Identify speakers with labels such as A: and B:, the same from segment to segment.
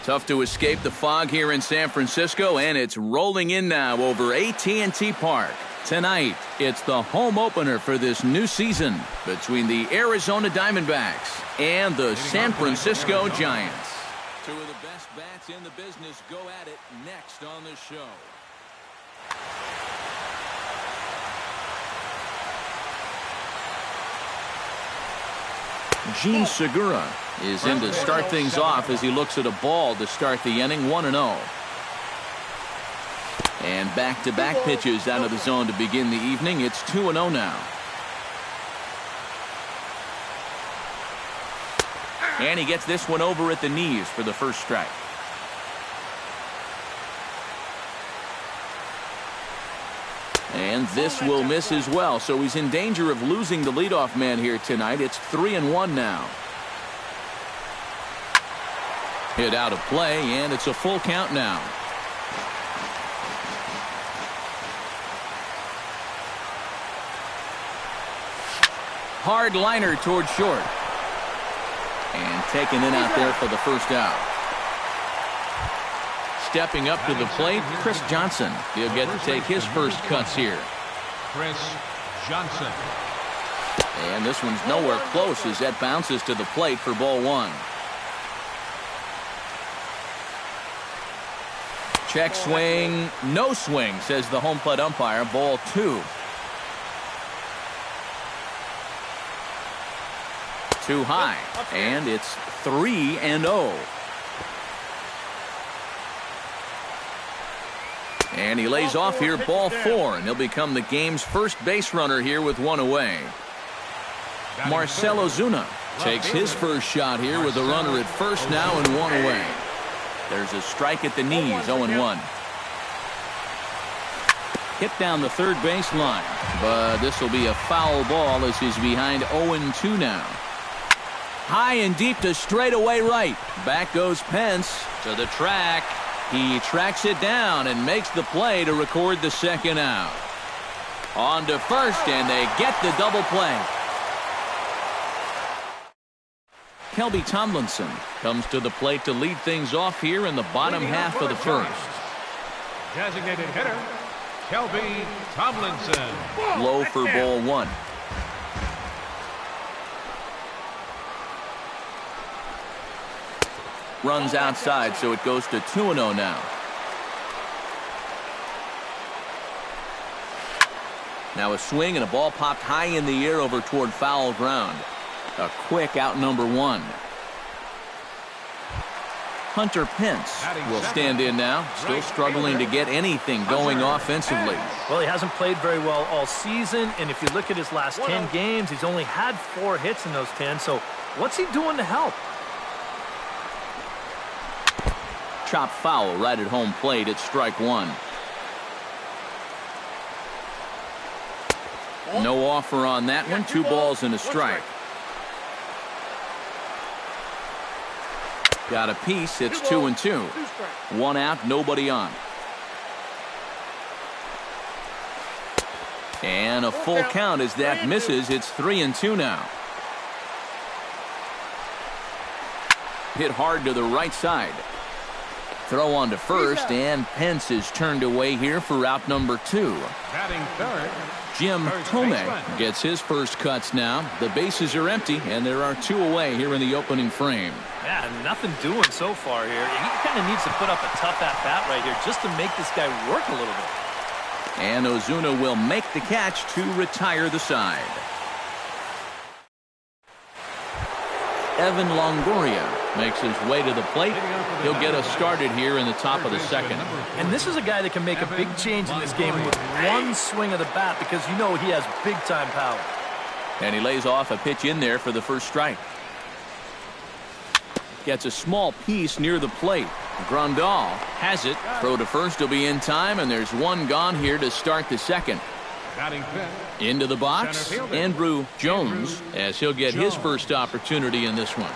A: Tough to escape the fog here in San Francisco, and it's rolling in now over AT&T Park. Tonight, it's the home opener for this new season between the Arizona Diamondbacks and the San Francisco Giants. Two of the best bats in the business go at it next on the show. Gene Segura is in to start things off as he looks at a ball to start the inning, 1-0. And back-to-back pitches out of the zone to begin the evening. It's 2-0 now. And he gets this one over at the knees for the first strike. And this will miss as well, so he's in danger of losing the leadoff man here tonight. It's 3-1 now. Hit out of play, and it's a full count now. Hard liner toward short. And taken in out there for the first out. Stepping up to the plate, Chris Johnson. He'll get to take his first cuts here.
B: Chris Johnson.
A: And this one's nowhere close as that bounces to the plate for ball one. Check swing, no swing, says the home plate umpire. Ball two. Too high, and it's 3-0. And he lays off here, ball four, and he'll become the game's first base runner here with one away. Marcell Ozuna takes his first shot here with a runner at first now and one away. There's a strike at the knees, 0-1. Hit down the third base line, but this will be a foul ball as he's behind 0-2 now. High and deep to straightaway right. Back goes Pence to the track. He tracks it down and makes the play to record the second out. On to first, and they get the double play. Kelby Tomlinson comes to the plate to lead things off here in the bottom half of the first.
B: Designated hitter, Kelby Tomlinson.
A: Low for ball one. Runs outside, so it goes to 2-0 now. Now a swing and a ball popped high in the air over toward foul ground. A quick out number one. Hunter Pence will stand in now, still struggling to get anything going offensively.
C: Well, he hasn't played very well all season, and if you look at his last 10 games, he's only had 4 hits in those 10, so what's he doing to help?
A: Chop foul right at home plate. It's strike one. No offer on that one. 2 balls and a strike. Got a piece. It's 2-2. 1 out, nobody on. And a full count as that misses. It's 3-2 now. Hit hard to the right side. Throw on to first, and Pence is turned away here for out number 2.
B: Batting third,
A: Jim Thome gets his first cuts now. The bases are empty, and there are 2 away here in the opening frame.
C: Yeah, nothing doing so far here. He kind of needs to put up a tough at-bat right here just to make this guy work a little bit.
A: And Ozuna will make the catch to retire the side. Evan Longoria makes his way to the plate. He'll get us started here in the top of the second.
C: And this is a guy that can make a big change in this game with one swing of the bat because you know he has big-time power.
A: And he lays off a pitch in there for the first strike. Gets a small piece near the plate. Grandal has it. Throw to first will be in time, and there's 1 gone here to start the second. Into the box, Andrew Jones, as he'll get his first opportunity in this one.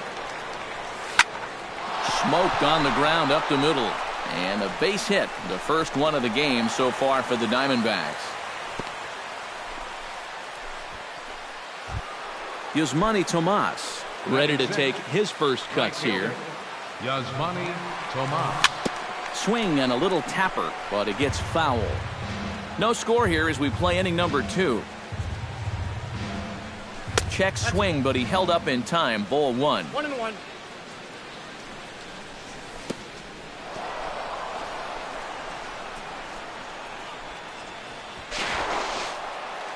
A: Smoked on the ground up the middle. And a base hit, the first one of the game so far for the Diamondbacks. Yasmani Tomas ready to take his first cuts here.
B: Yasmani Tomas.
A: Swing and a little tapper, but it gets foul. No score here as we play inning number 2. Check swing, but he held up in time. Ball 1.
D: 1-1.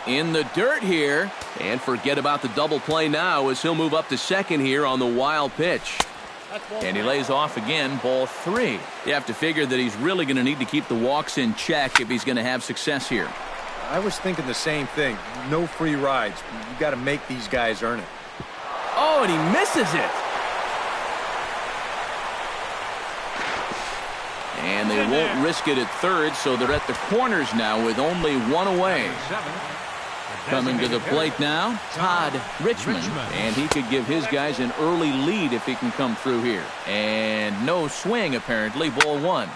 A: In the dirt here, and forget about the double play now as he'll move up to second here on the wild pitch. And he lays off again. Ball 3. You have to figure that he's really going to need to keep the walks in check if he's going to have success here.
E: I was thinking the same thing. No free rides. You got to make these guys earn it.
A: Oh, and he misses it. And they won't risk it at third, so they're at the corners now with only one away. Coming to the plate now, Todd Richmond. And he could give his guys an early lead if he can come through here. And no swing, apparently. Ball 1.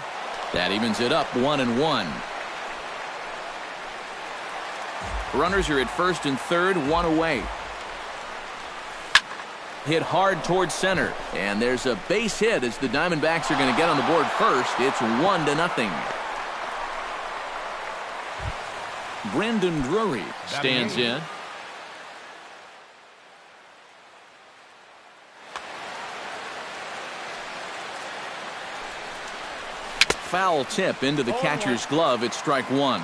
A: That evens it up 1-1. Runners are at first and third, one away. Hit hard towards center. And there's a base hit as the Diamondbacks are going to get on the board first. It's 1-0. Brandon Drury stands in. Foul tip into the catcher's glove. It's strike 1.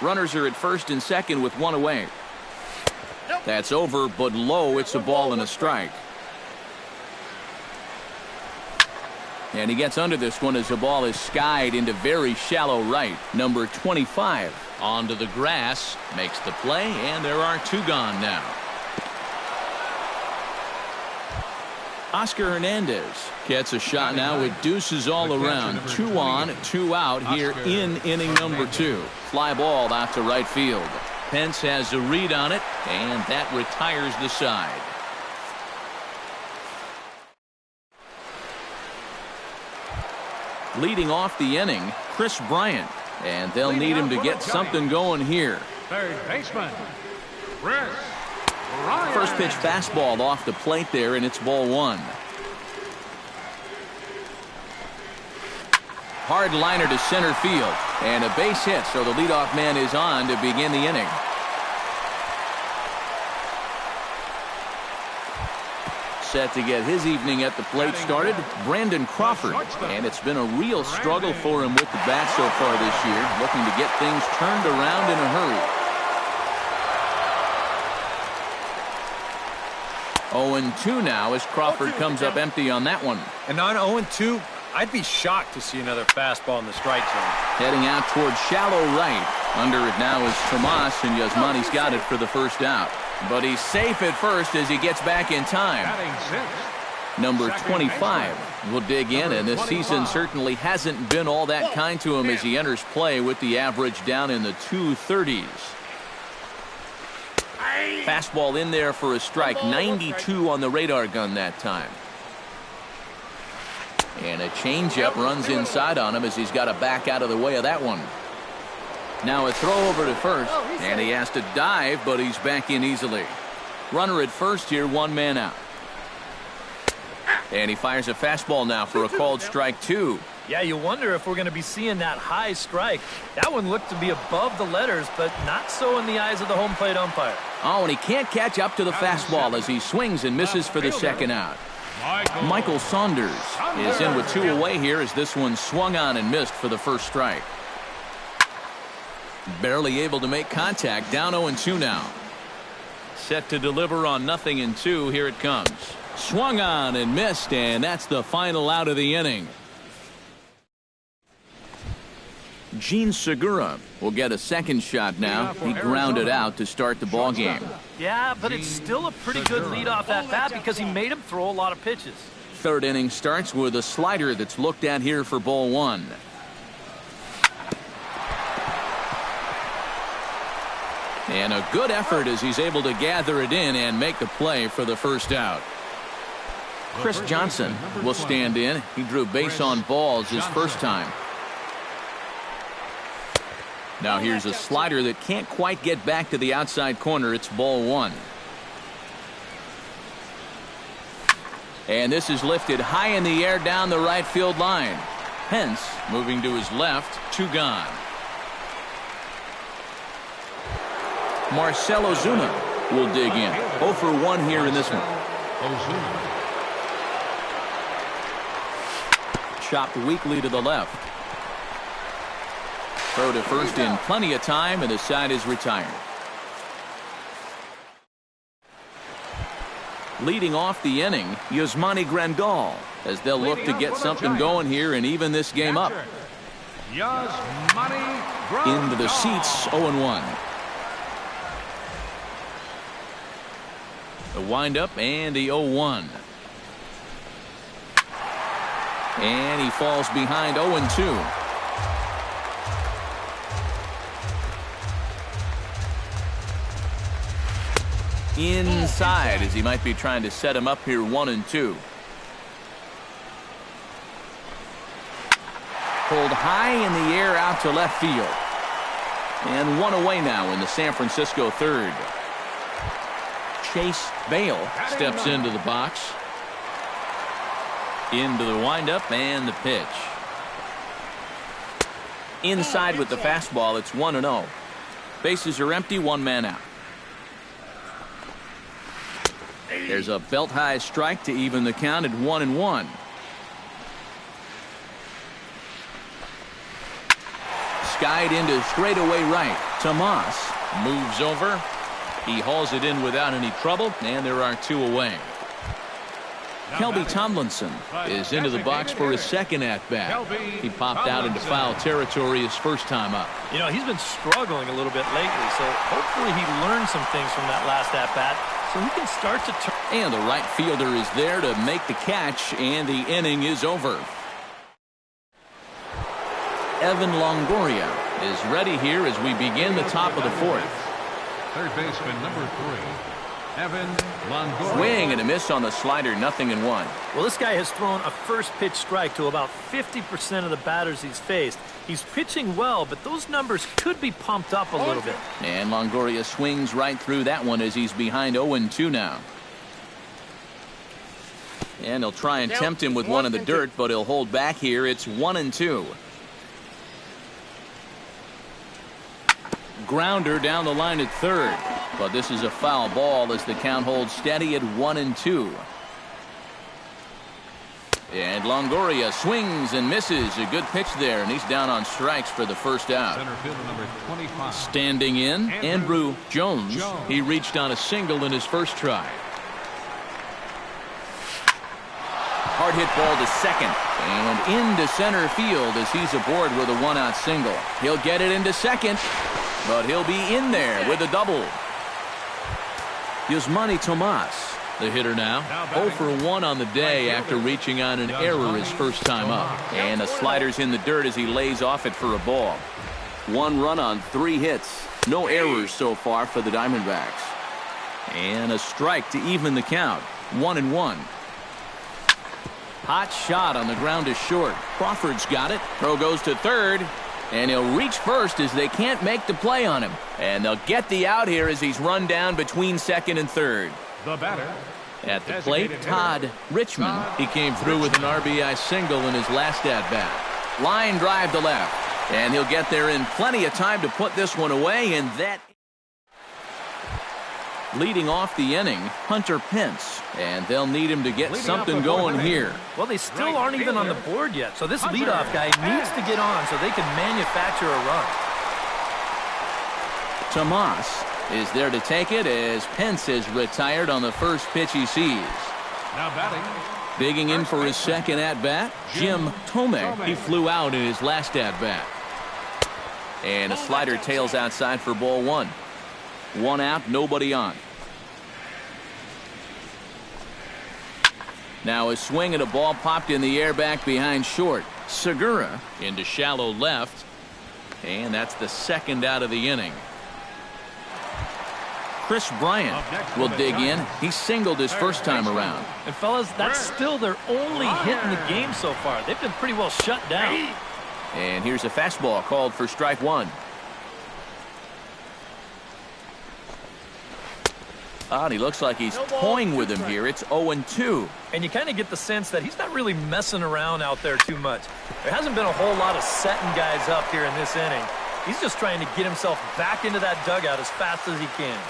A: Runners are at first and second with one away. That's over, but low. It's a ball and a strike. And he gets under this one as the ball is skied into very shallow right. Number 25 onto the grass, makes the play, and there are 2 gone now. Oscar Hernandez gets a shot now with deuces all around. 2 on, 2 out here in inning number 2. Fly ball out to right field. Pence has a read on it, and that retires the side. Leading off the inning, Chris Bryant, and they'll need him to get something going here.
B: Third baseman, Chris Bryant.
A: First pitch fastball off the plate there, and it's ball 1. Hard liner to center field, and a base hit, so the leadoff man is on to begin the inning. Set to get his evening at the plate started, Brandon Crawford. And it's been a real struggle for him with the bat so far this year, looking to get things turned around in a hurry. 0-2 now as Crawford comes up empty on that one.
E: And on 0-2, I'd be shocked to see another fastball in the strike zone.
A: Heading out towards shallow right. Under it now is Tomas, and Yasmani's got it for the first out. But he's safe at first as he gets back in time. Number 25 will dig in, and this season certainly hasn't been all that kind to him as he enters play with the average down in the 230s. Fastball in there for a strike. 92 on the radar gun that time. And a changeup runs inside on him as he's got to back out of the way of that one. Now a throw over to first, and he has to dive, but he's back in easily. Runner at first here, 1 man out. And he fires a fastball now for a called strike 2.
C: Yeah, you wonder if we're going to be seeing that high strike. That one looked to be above the letters, but not so in the eyes of the home plate umpire.
A: Oh, and he can't catch up to the fastball as he swings and misses for the second out. Michael Saunders is in with 2 away here as this one swung on and missed for the first strike. Barely able to make contact. Down 0-2 now. Set to deliver on 0-2. Here it comes. Swung on and missed, and that's the final out of the inning. Gene Segura will get a second shot now. He grounded out to start the ball game.
C: Yeah, but it's still a pretty good leadoff at bat because he made him throw a lot of pitches.
A: Third inning starts with a slider that's looked at here for ball 1. And a good effort as he's able to gather it in and make the play for the first out. Chris Johnson will stand in. He drew base on balls his first time. Now here's a slider that can't quite get back to the outside corner. It's ball 1. And this is lifted high in the air down the right field line. Pence moving to his left, 2 gone. Marcell Ozuna will dig in. 0 for 1 here in this one.
B: Ozuna.
A: Chopped weakly to the left. Throw to first in plenty of time, and the side is retired. Leading off the inning, Yasmani Grandal, as they'll look to get something going here and even this game up. Into the seats, 0-1. The windup and the 0-1. And he falls behind 0-2. Inside, as he might be trying to set him up here, 1-2. Pulled high in the air out to left field. And 1 away now in the San Francisco third. Chase Bale steps into the box. Into the windup and the pitch. Inside with the fastball, it's 1-0. Bases are empty, 1 man out. There's a belt-high strike to even the count at 1-1. Skied into straightaway right. Tomas moves over. He hauls it in without any trouble, and there are 2 away. Kelby Tomlinson is into the box for his second at-bat. He popped out into foul territory his first time up.
C: You know, he's been struggling a little bit lately, so hopefully he learned some things from that last at-bat so he can start to turn.
A: And the right fielder is there to make the catch, and the inning is over. Evan Longoria is ready here as we begin the top of the 4th.
B: Third baseman, number 3, Evan Longoria.
A: Swing and a miss on the slider, 0-1.
C: Well, this guy has thrown a first pitch strike to about 50% of the batters he's faced. He's pitching well, but those numbers could be pumped up a little bit.
A: And Longoria swings right through that one as he's behind 0-2 now. And he'll try and tempt him with one in the dirt, but he'll hold back here. It's 1-2. Grounder down the line at third, but this is a foul ball as the count holds steady at 1-2. And Longoria swings and misses. A good pitch there, and he's down on strikes for the first out.
B: Center fielder number 25.
A: Standing in, Andrew Jones. He reached on a single in his first try. Hard hit ball to second and into center field as he's aboard with a 1-out single. He'll get it into second, but he'll be in there with a double. Yasmani Tomas, the hitter now, 0 for 1 on the day after reaching on an error his first time up. And the slider's in the dirt as he lays off it for a ball. 1 run on 3 hits. No errors so far for the Diamondbacks. And a strike to even the count. 1-1. Hot shot on the ground to short. Crawford's got it. Throw goes to third. And he'll reach first as they can't make the play on him. And they'll get the out here as he's run down between second and third.
B: The batter.
A: At the plate, Todd Richmond. He came through with an RBI single in his last at-bat. Line drive to left. And he'll get there in plenty of time to put this one away. And that... Leading off the inning, Hunter Pence. And they'll need him to get something going here.
C: Well, they still aren't even on the board yet. So this leadoff guy needs to get on so they can manufacture a run.
A: Tomas is there to take it as Pence is retired on the first pitch he sees.
B: Now batting.
A: Digging in for his second at-bat, Jim Thome. He flew out in his last at-bat. And a slider tails outside for ball 1. 1 out, nobody on. Now a swing and a ball popped in the air back behind short. Segura into shallow left. And that's the second out of the inning. Chris Bryant will dig in. He singled his first time around.
C: And fellas, that's still their only hit in the game so far. They've been pretty well shut down.
A: And here's a fastball called for strike 1. And he looks like he's toying with him here. It's 0-2.
C: And you kind of get the sense that he's not really messing around out there too much. There hasn't been a whole lot of setting guys up here in this inning. He's just trying to get himself back into that dugout as fast as he can.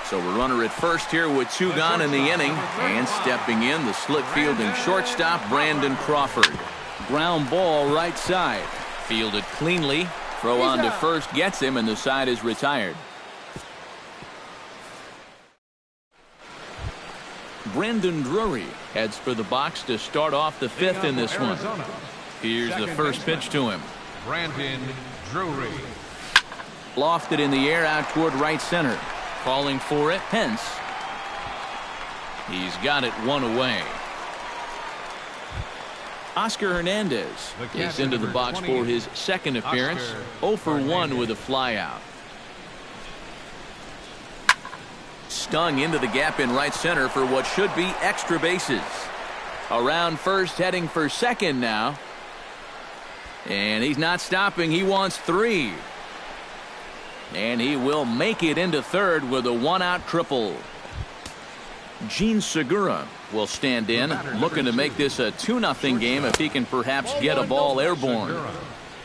A: So a runner at first here with 2 gone in the inning. And stepping in, the slick fielding shortstop, Brandon Crawford. Ground ball right side. Fielded cleanly. Throw on to first gets him, and the side is retired. Brandon Drury heads for the box to start off the 5th in this one. Here's the first pitch to him.
B: Brandon Drury.
A: Lofted in the air out toward right center. Calling for it, Pence. He's got it 1 away. Oscar Hernandez is into the box for his 2nd appearance. 0 for 1 with a flyout. Stung into the gap in right center for what should be extra bases. Around first, heading for second now. And he's not stopping. He wants 3. And he will make it into third with a 1-out triple. Gene Segura will stand in, looking to make this a 2-0 game if he can perhaps get a ball airborne.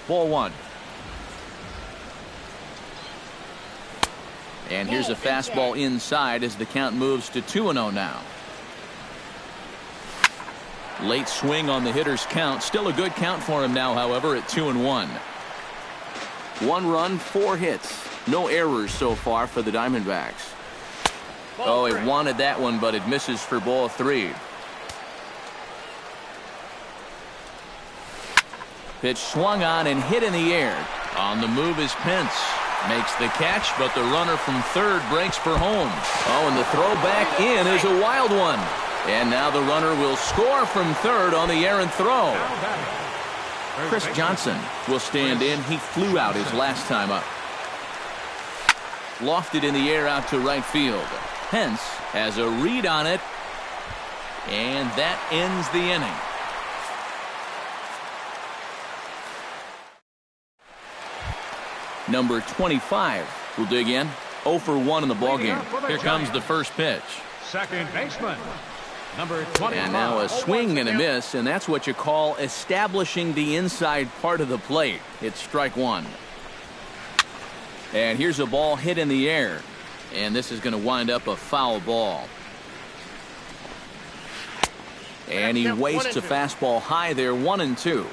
A: Ball 1. And here's a fastball inside as the count moves to 2-0 now. Late swing on the hitter's count. Still a good count for him now, however, at 2-1. 1 run, 4 hits. No errors so far for the Diamondbacks. Oh, it wanted that one, but it misses for ball 3. Pitch swung on and hit in the air. On the move is Pence. Makes the catch, but the runner from third breaks for home. Oh, and the throw back in is a wild one. And now the runner will score from third on the errant throw. Chris Johnson will stand in. He flew out his last time up. Lofted in the air out to right field. Pence has a read on it. And that ends the inning. Number 25 will dig in. 0 for 1 in the ballgame. Here comes the first pitch.
B: Second baseman, number 25.
A: And now a swing and a miss, and that's what you call establishing the inside part of the plate. It's strike 1. And here's a ball hit in the air. And this is going to wind up a foul ball. And he wastes a fastball high there, 1-2.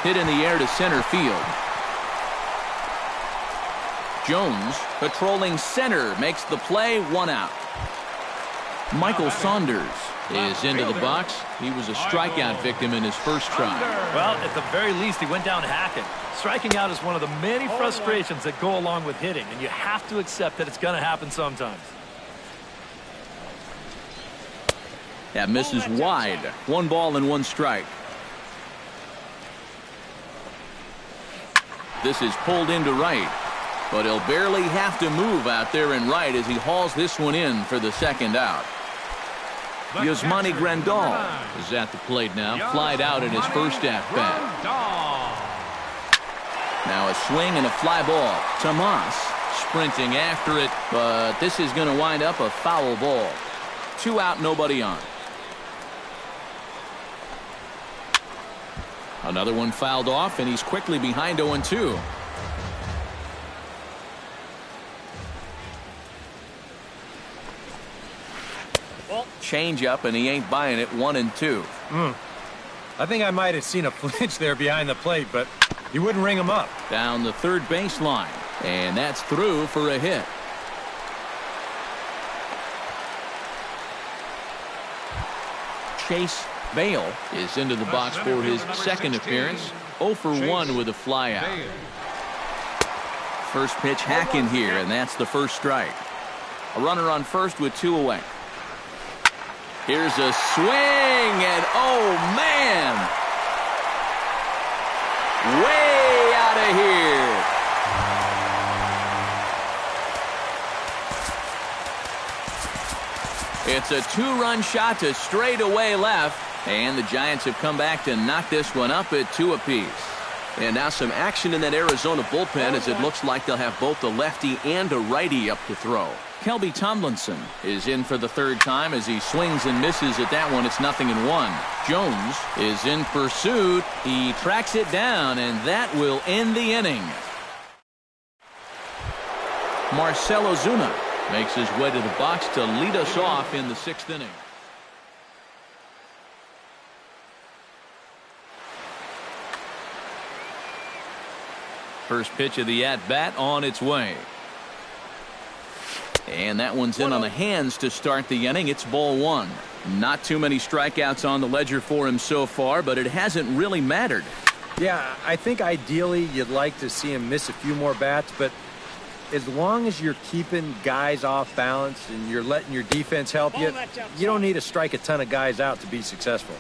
A: Hit in the air to center field. Jones patrolling center makes the play, 1 out. Michael Saunders is into the box. He was a strikeout victim in his first try.
C: Well, at the very least, he went down hacking. Striking out is one of the many frustrations that go along with hitting, and you have to accept that it's going to happen sometimes.
A: That misses wide. 1 ball and 1 strike. This is pulled into right, but he'll barely have to move out there in right as he hauls this one in for the 2nd out. Yasmani Grandal is at the plate now, flied out in his first at-bat. Now a swing and a fly ball. Tomas sprinting after it, but this is going to wind up a foul ball. 2 out, nobody on. Another one fouled off, and he's quickly behind 0-2. Change up, and he ain't buying it. 1-2.
E: I think I might have seen a flinch there behind the plate, but he wouldn't ring him up.
A: Down the third baseline, and that's through for a hit. Chase Bale is into the box for his 2nd appearance. 0 for 1 with a flyout. First pitch hacking here, and that's the first strike. A runner on first with 2 away. Here's a swing, and oh man, way out of here. It's a 2-run shot to straightaway left, and the Giants have come back to knock this one up at 2 apiece. And now some action in that Arizona bullpen as it looks like they'll have both a lefty and a righty up to throw. Kelby Tomlinson is in for the third time as he swings and misses at that one. It's 0-1. Jones is in pursuit. He tracks it down, and that will end the inning. Marcell Ozuna makes his way to the box to lead us off in the 6th inning. First pitch of the at-bat on its way. And that one's in on the hands to start the inning. It's ball 1. Not too many strikeouts on the ledger for him so far, but it hasn't really mattered.
E: Yeah, I think ideally you'd like to see him miss a few more bats, but as long as you're keeping guys off balance and you're letting your defense help you, you don't need to strike a ton of guys out to be successful.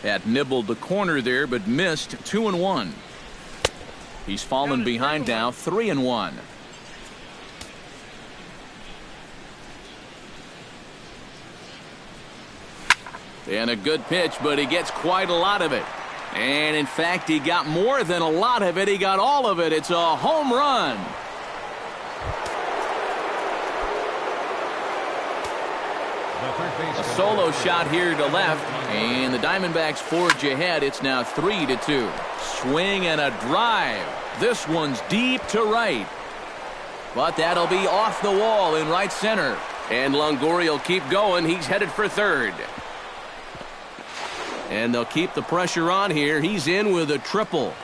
A: That nibbled the corner there, but missed. 2-1. He's fallen behind now, 3-1. And a good pitch, but he gets quite a lot of it. And in fact, he got more than a lot of it. He got all of it. It's a home run. A solo shot here to left, and the Diamondbacks forge ahead. It's now 3-2. Swing and a drive. This one's deep to right. But that'll be off the wall in right center. And Longoria will keep going. He's headed for third. And they'll keep the pressure on here. He's in with a triple.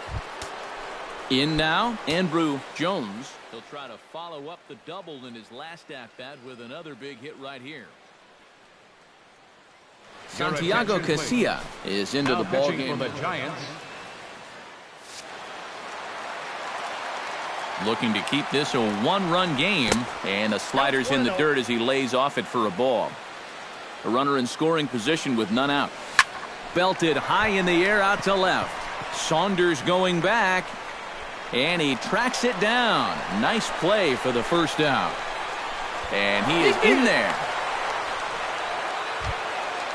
A: In now, Andrew Jones. He'll try to follow up the double in his last at-bat with another big hit right here. Santiago Casilla is into the ball game.
B: For the Giants.
A: Looking to keep this a one-run game, and the slider's in the dirt as he lays off it for a ball. A runner in scoring position with none out. Belted high in the air out to left. Saunders going back, and he tracks it down. Nice play for the first out. And he is in there.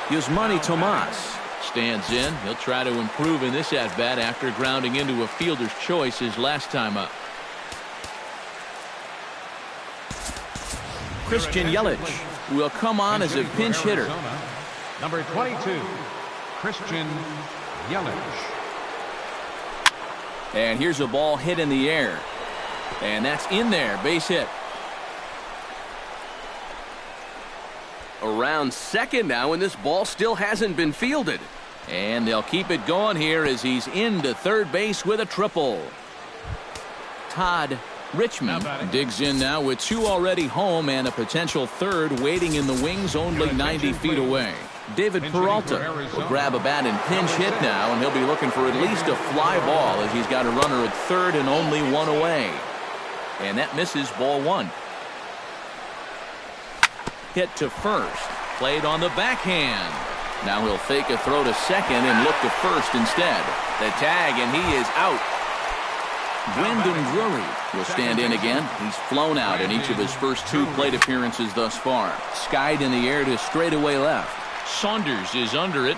A: Yusmani Tomas stands in. He'll try to improve in this at-bat after grounding into a fielder's choice his last time up. Christian Yelich will come on as a pinch hitter.
B: Number 22, Christian Yelich.
A: And here's a ball hit in the air. And that's in there. Base hit. Around second now, and this ball still hasn't been fielded. And they'll keep it going here as he's into third base with a triple. Todd Richmond digs in now with two already home and a potential third waiting in the wings only 90 feet away. David Peralta will grab a bat and pinch hit now, and he'll be looking for at least a fly ball as he's got a runner at third and only one away. And that misses ball 1. Hit to first. Played on the backhand. Now he'll fake a throw to second and look to first instead. The tag, and he is out. Brendan Drury will stand in again. He's flown out in each of his first 2 plate appearances thus far. Skied in the air to straightaway left. Saunders is under it.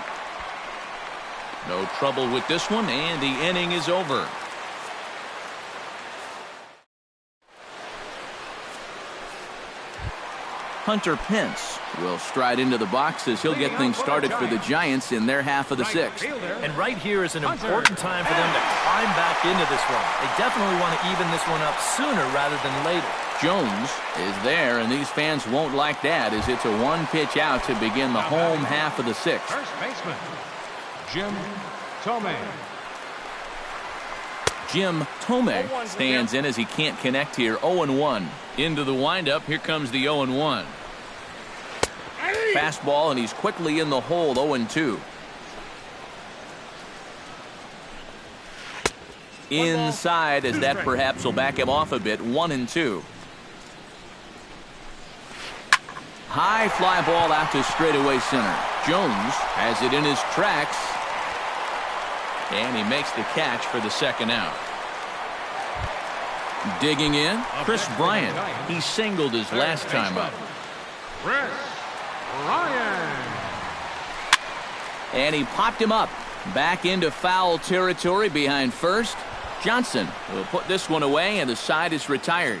A: No trouble with this one, and the inning is over. Hunter Pence will stride into the box as he'll get things started for the Giants in their half of the 6th.
C: And right here is an important time for them to climb back into this one. They definitely want to even this one up sooner rather than later.
A: Jones is there, and these fans won't like that as it's a one-pitch out to begin the home half of the 6th.
B: First baseman, Jim Thome.
A: Jim Thome stands in as he can't connect here. 0-1. Into the windup. Here comes the 0-1. Fastball, and he's quickly in the hole. 0-2. Inside, as that perhaps will back him off a bit. 1-2. High fly ball out to straightaway center. Jones has it in his tracks, and he makes the catch for the second out. Digging in, Chris Bryant. He singled his last time up.
B: Chris Bryant.
A: And he popped him up. Back into foul territory behind first. Johnson will put this one away, and the side is retired.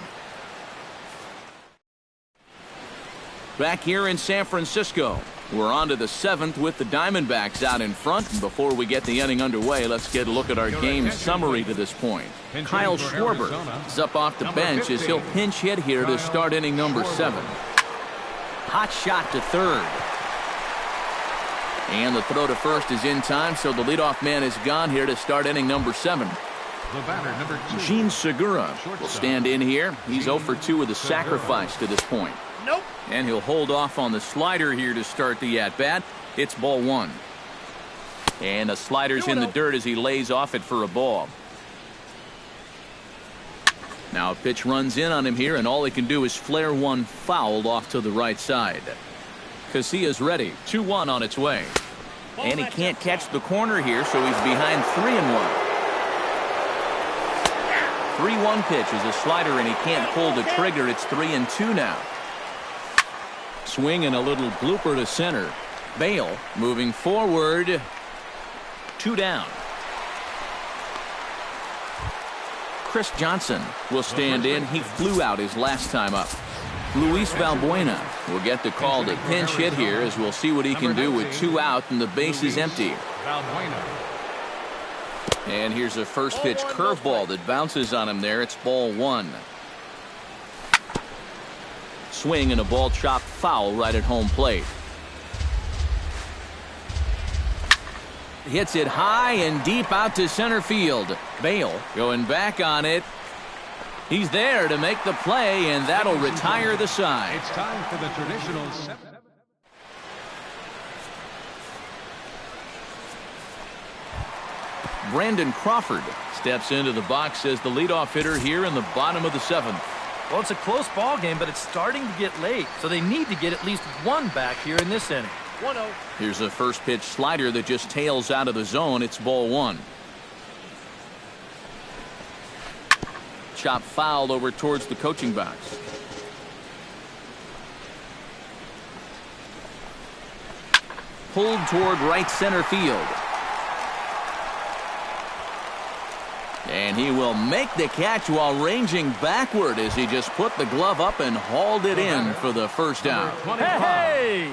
A: Back here in San Francisco, we're on to the 7th with the Diamondbacks out in front. And before we get the inning underway, let's get a look at our game summary to this point. Kyle Schwarber is up off the bench as he'll pinch hit here to start inning number 7. Hot shot to third. And the throw to first is in time, so the leadoff man is gone here to start inning number 7.
B: The batter, number 2.
A: Gene Segura will stand in here. He's 0 for 2 with a sacrifice to this point.
C: Nope.
A: And he'll hold off on the slider here to start the at-bat. It's ball 1. And the slider's in the dirt as he lays off it for a ball. Now a pitch runs in on him here, and all he can do is flare one foul off to the right side. Casillas ready. 2-1 on its way. And he can't catch the corner here, so he's behind 3-1. 3-1 pitch is a slider, and he can't pull the trigger. It's 3-2 now. Swing and a little blooper to center. Bale moving forward. 2 down. Chris Johnson will stand in. He flew out his last time up. Luis Valbuena will get the call to pinch hit here, as we'll see what he can do with 2 out and the base is empty. And here's a first pitch curveball that bounces on him there. It's ball 1. Swing and a ball chopped foul right at home plate. Hits it high and deep out to center field. Bale going back on it. He's there to make the play, and that'll retire the side.
B: It's time for the traditional 7.
A: Brandon Crawford steps into the box as the leadoff hitter here in the bottom of the 7th.
C: Well, it's a close ball game, but it's starting to get late, so they need to get at least 1 back here in this inning. 1-0.
A: Here's a first pitch slider that just tails out of the zone. It's ball 1. Chop fouled over towards the coaching box. Pulled toward right center field. And he will make the catch while ranging backward as he just put the glove up and hauled it in for the first out.
C: Hey!